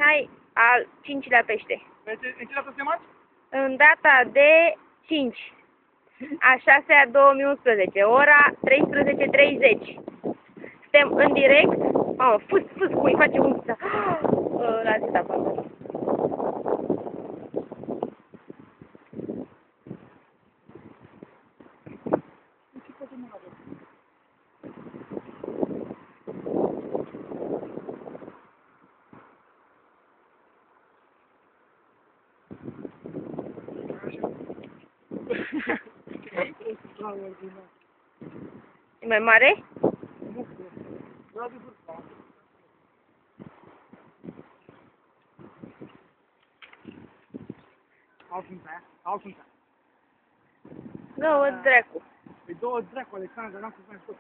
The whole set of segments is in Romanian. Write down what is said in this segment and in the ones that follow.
Mihai al 5-lea pește. În ce dată suntem? În data de 5 a 6-a 2011, ora 13:30. Suntem în direct. Mamă, fâs, cum îi face unchița. La zita pasă. E mai mare? Alfunța. Două dracu. Păi două dracu, Alexandra, n-am cum să-mi scot.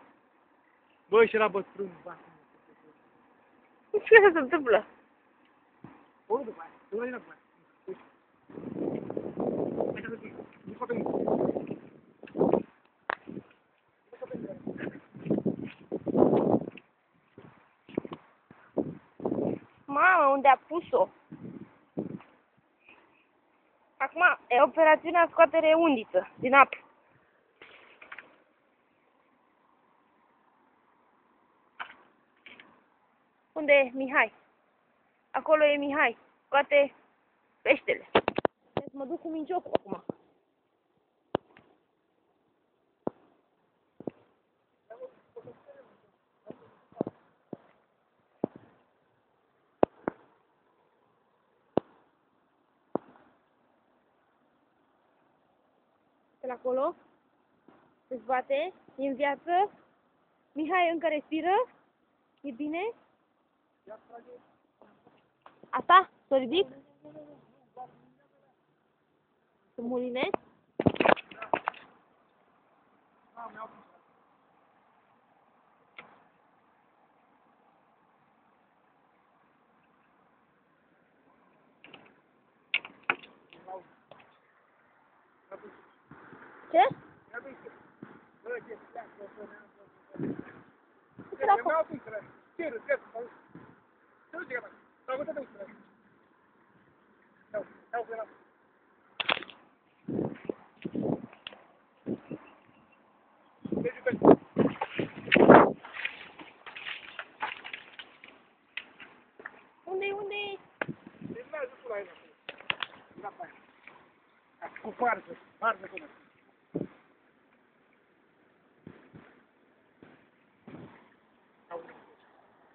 Băi, și era bătrân, bă. Ce se întâmplă? O, după aia, după aia, după aia. Hai să vedem, nu poate mult. Mamă, unde a pus-o? Acum e operațiunea scoatere undiță din apă. Unde e Mihai? Acolo e Mihai. Scoate peștele. Deci mă duc cu minciocul acum. De acolo se zbate, e în viață. Mihai încă respiră. E bine? Asta? Să ridic? Să mulinez? Ce? Unde-i? Cu farsă până.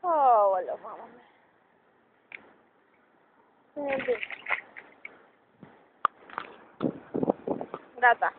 Aoleu, mama mea. Gata.